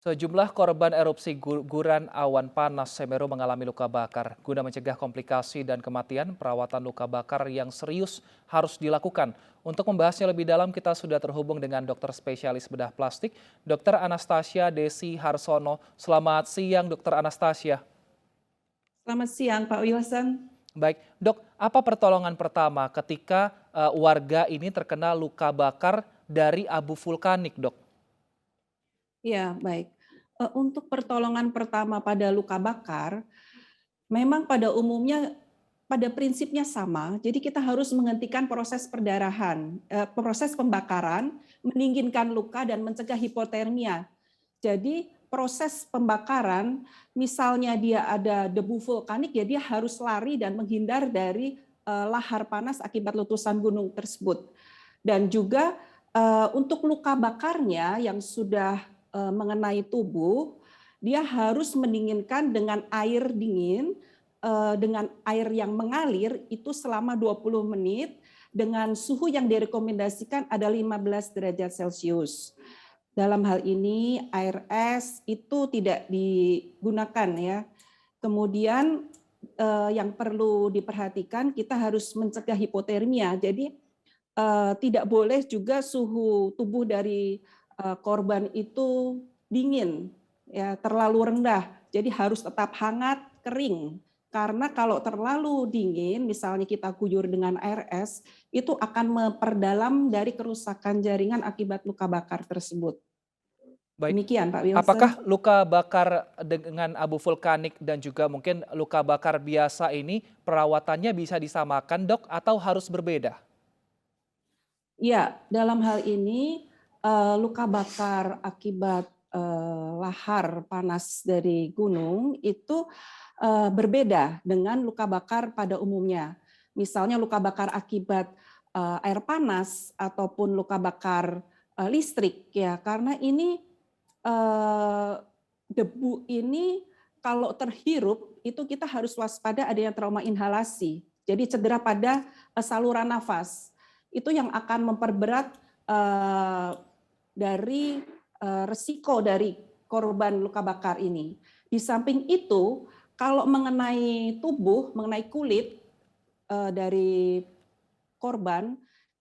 Sejumlah korban erupsi guguran awan panas Semeru mengalami luka bakar. Guna mencegah komplikasi dan kematian, perawatan luka bakar yang serius harus dilakukan. Untuk membahasnya lebih dalam, kita sudah terhubung dengan dokter spesialis bedah plastik, Dr. Anastasia Desi Harsono. Selamat siang, Dr. Anastasia. Selamat siang, Pak Wilson. Baik, dok, apa pertolongan pertama ketika warga ini terkena luka bakar dari abu vulkanik, dok? Ya, baik. Untuk pertolongan pertama pada luka bakar, memang pada umumnya pada prinsipnya sama. Jadi kita harus menghentikan proses perdarahan, proses pembakaran, mendinginkan luka dan mencegah hipotermia. Jadi proses pembakaran, misalnya dia ada debu vulkanik, ya dia harus lari dan menghindar dari lahar panas akibat letusan gunung tersebut. Dan juga untuk luka bakarnya yang sudah mengenai tubuh, dia harus mendinginkan dengan air dingin, dengan air yang mengalir itu selama 20 menit dengan suhu yang direkomendasikan ada 15 derajat Celcius. Dalam hal ini air es itu tidak digunakan ya. Kemudian yang perlu diperhatikan kita harus mencegah hipotermia. Jadi tidak boleh juga suhu tubuh dari korban itu dingin, ya terlalu rendah. Jadi harus tetap hangat, kering. Karena kalau terlalu dingin, misalnya kita guyur dengan air es, itu akan memperdalam dari kerusakan jaringan akibat luka bakar tersebut. Baik. Demikian, Pak Apakah Wilson. luka bakar dengan abu vulkanik dan juga mungkin luka bakar biasa ini perawatannya bisa disamakan, Dok, atau harus berbeda? Ya, dalam hal ini luka bakar akibat lahar panas dari gunung itu berbeda dengan luka bakar pada umumnya. Misalnya luka bakar akibat air panas ataupun luka bakar listrik ya, karena ini debu ini kalau terhirup itu kita harus waspada adanya trauma inhalasi. Jadi cedera pada saluran nafas. Itu yang akan memperberat dari resiko dari korban luka bakar ini. Di samping itu, kalau mengenai tubuh, mengenai kulit dari korban,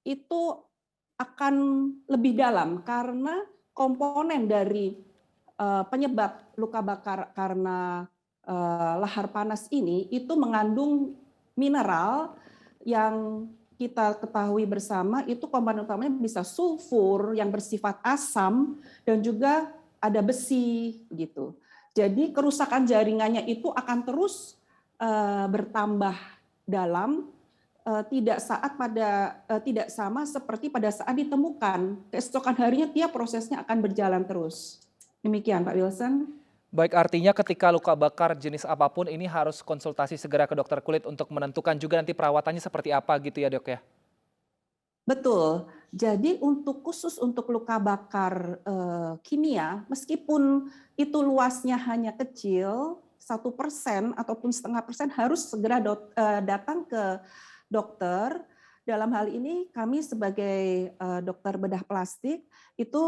itu akan lebih dalam karena komponen dari penyebab luka bakar karena lahar panas ini itu mengandung mineral yang kita ketahui bersama itu komponen utamanya bisa sulfur yang bersifat asam dan juga ada besi gitu. Jadi kerusakan jaringannya itu akan terus bertambah dalam tidak sama seperti pada saat ditemukan. Keesokan harinya dia prosesnya akan berjalan terus. Demikian Pak Wilson. Baik, artinya ketika luka bakar jenis apapun ini harus konsultasi segera ke dokter kulit untuk menentukan juga nanti perawatannya seperti apa gitu ya, Dok ya? Betul. Jadi khusus untuk luka bakar kimia, meskipun itu luasnya hanya kecil, 1% ataupun 0,5% harus segera datang ke dokter. Dalam hal ini kami sebagai dokter bedah plastik itu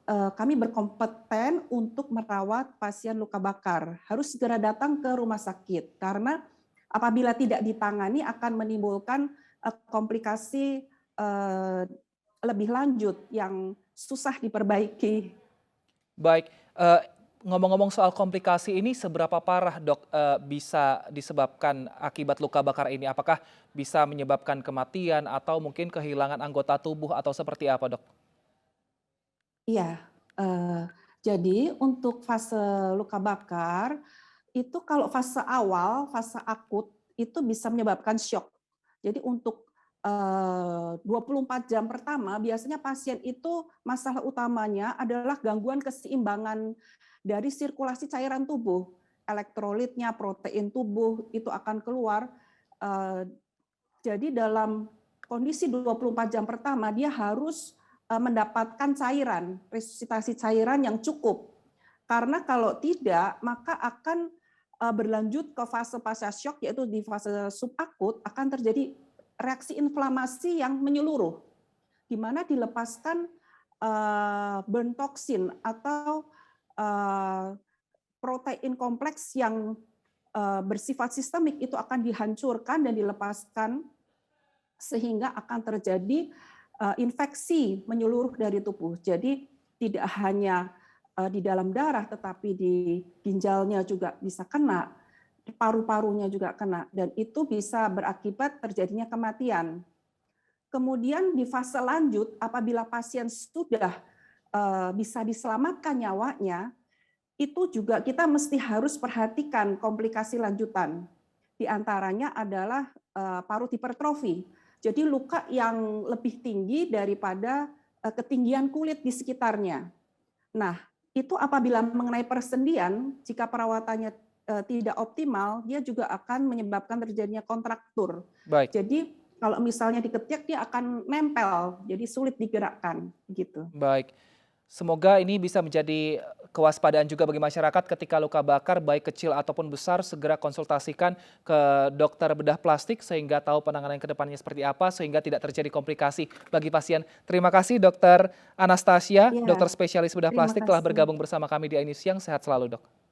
kami berkompeten untuk merawat pasien luka bakar. Harus segera datang ke rumah sakit karena apabila tidak ditangani akan menimbulkan komplikasi lebih lanjut yang susah diperbaiki. Baik, ngomong-ngomong soal komplikasi ini seberapa parah, Dok, bisa disebabkan akibat luka bakar ini? Apakah bisa menyebabkan kematian atau mungkin kehilangan anggota tubuh atau seperti apa, Dok? Iya, jadi untuk fase luka bakar, itu kalau fase awal, fase akut, itu bisa menyebabkan syok. Jadi untuk 24 jam pertama, biasanya pasien itu masalah utamanya adalah gangguan keseimbangan dari sirkulasi cairan tubuh. Elektrolitnya, protein tubuh itu akan keluar. Jadi dalam kondisi 24 jam pertama, dia harus mendapatkan cairan, resusitasi cairan yang cukup. Karena kalau tidak, maka akan berlanjut ke fase-fase shock, yaitu di fase subakut akan terjadi reaksi inflamasi yang menyeluruh, di mana dilepaskan burn toksin atau eh, protein kompleks yang bersifat sistemik itu akan dihancurkan dan dilepaskan sehingga akan terjadi infeksi menyeluruh dari tubuh. Jadi tidak hanya di dalam darah tetapi di ginjalnya juga bisa kena, paru-parunya juga kena dan itu bisa berakibat terjadinya kematian. Kemudian di fase lanjut apabila pasien sudah bisa diselamatkan nyawanya, itu juga kita mesti harus perhatikan komplikasi lanjutan. Di antaranya adalah parut hipertrofi. Jadi luka yang lebih tinggi daripada ketinggian kulit di sekitarnya. Nah, itu apabila mengenai persendian, jika perawatannya tidak optimal, dia juga akan menyebabkan terjadinya kontraktur. Baik. Jadi kalau misalnya diketiak dia akan nempel, jadi sulit digerakkan gitu. Baik. Semoga ini bisa menjadi kewaspadaan juga bagi masyarakat ketika luka bakar baik kecil ataupun besar segera konsultasikan ke dokter bedah plastik sehingga tahu penanganan ke depannya seperti apa sehingga tidak terjadi komplikasi bagi pasien. Terima kasih Dokter Anastasia, Iya, dokter spesialis bedah terima plastik telah kasih. bergabung bersama kami di Ini Siang. Sehat selalu, Dok.